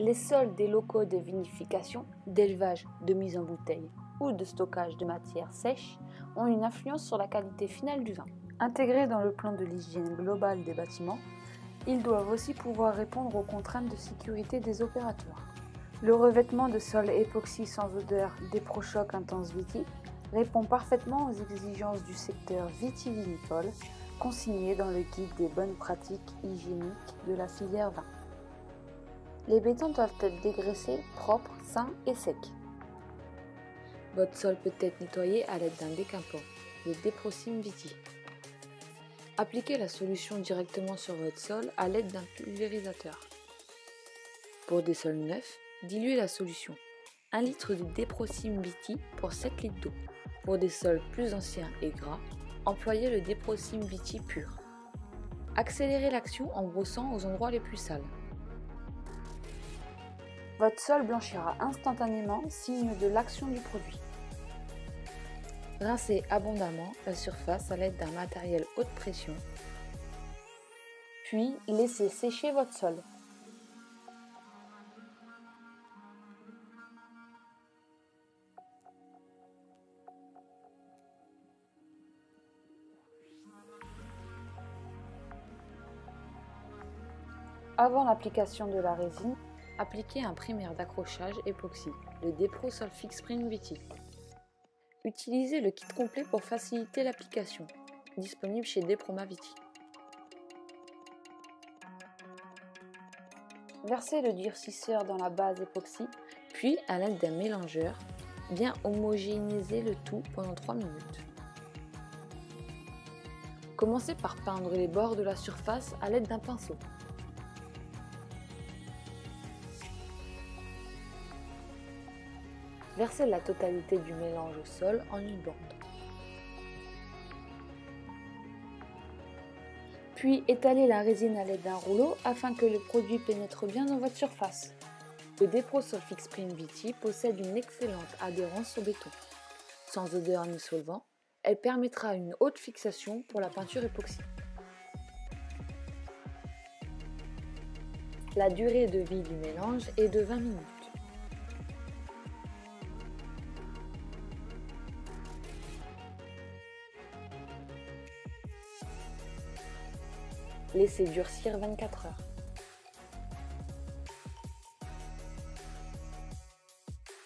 Les sols des locaux de vinification, d'élevage, de mise en bouteille ou de stockage de matières sèches ont une influence sur la qualité finale du vin. Intégrés dans le plan de l'hygiène globale des bâtiments, ils doivent aussi pouvoir répondre aux contraintes de sécurité des opérateurs. Le revêtement de sol époxy sans odeur DeproChoc Intense Viti répond parfaitement aux exigences du secteur vitivinicole consigné dans le guide des bonnes pratiques hygiéniques de la filière vin. Les bétons doivent être dégraissés, propres, sains et secs. Votre sol peut être nettoyé à l'aide d'un déquintant, le DeproSim Viti. Appliquez la solution directement sur votre sol à l'aide d'un pulvérisateur. Pour des sols neufs, diluez la solution. 1 litre de DeproSim Viti pour 7 litres d'eau. Pour des sols plus anciens et gras, employez le DeproSim Viti pur. Accélérez l'action en brossant aux endroits les plus sales. Votre sol blanchira instantanément, signe de l'action du produit. Rincez abondamment la surface à l'aide d'un matériel haute pression, puis laissez sécher votre sol. Avant l'application de la résine, appliquez un primaire d'accrochage époxy, le DeproSolfix Spring Viti. Utilisez le kit complet pour faciliter l'application, disponible chez Deproma Viti. Versez le durcisseur dans la base époxy, puis à l'aide d'un mélangeur, bien homogénéisez le tout pendant 3 minutes. Commencez par peindre les bords de la surface à l'aide d'un pinceau. Versez la totalité du mélange au sol en une bande. Puis étalez la résine à l'aide d'un rouleau afin que le produit pénètre bien dans votre surface. Le DeproSolfix Spring Viti possède une excellente adhérence au béton. Sans odeur ni solvant, elle permettra une haute fixation pour la peinture époxy. La durée de vie du mélange est de 20 minutes. Laissez durcir 24 heures.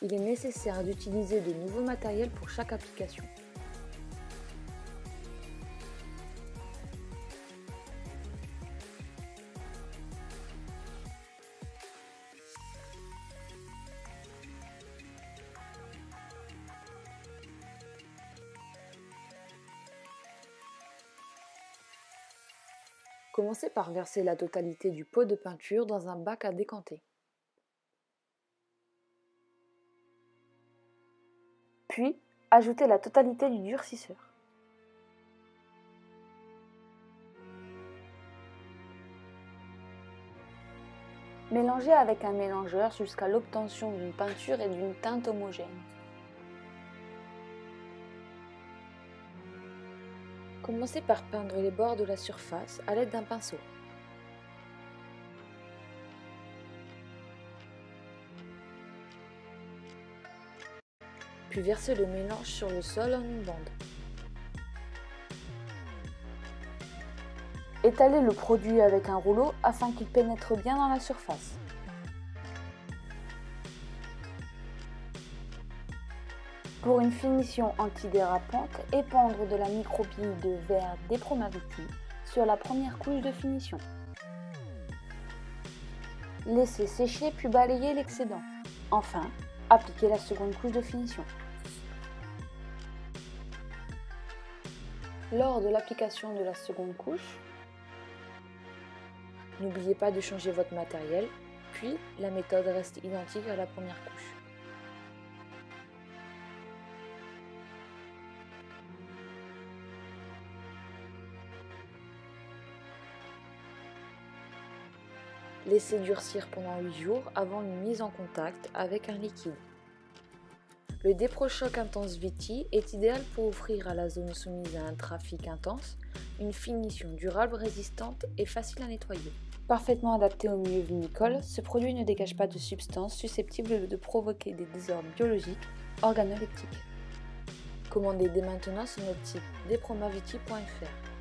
Il est nécessaire d'utiliser de nouveaux matériels pour chaque application. Commencez par verser la totalité du pot de peinture dans un bac à décanter. Puis, ajoutez la totalité du durcisseur. Mélangez avec un mélangeur jusqu'à l'obtention d'une peinture et d'une teinte homogène. Commencez par peindre les bords de la surface à l'aide d'un pinceau. Puis versez le mélange sur le sol en une bande. Étalez le produit avec un rouleau afin qu'il pénètre bien dans la surface. Pour une finition antidérapante, épandre de la microbille de verre Deproma Viti sur la première couche de finition. Laissez sécher puis balayer l'excédent. Enfin, appliquez la seconde couche de finition. Lors de l'application de la seconde couche, n'oubliez pas de changer votre matériel, puis la méthode reste identique à la première couche. Laissez durcir pendant 8 jours avant une mise en contact avec un liquide. Le DeproChoc Intense Viti est idéal pour offrir à la zone soumise à un trafic intense une finition durable, résistante et facile à nettoyer. Parfaitement adapté au milieu vinicole, ce produit ne dégage pas de substances susceptibles de provoquer des désordres biologiques organoleptiques. Commandez dès maintenant sur notre site despromaviti.fr.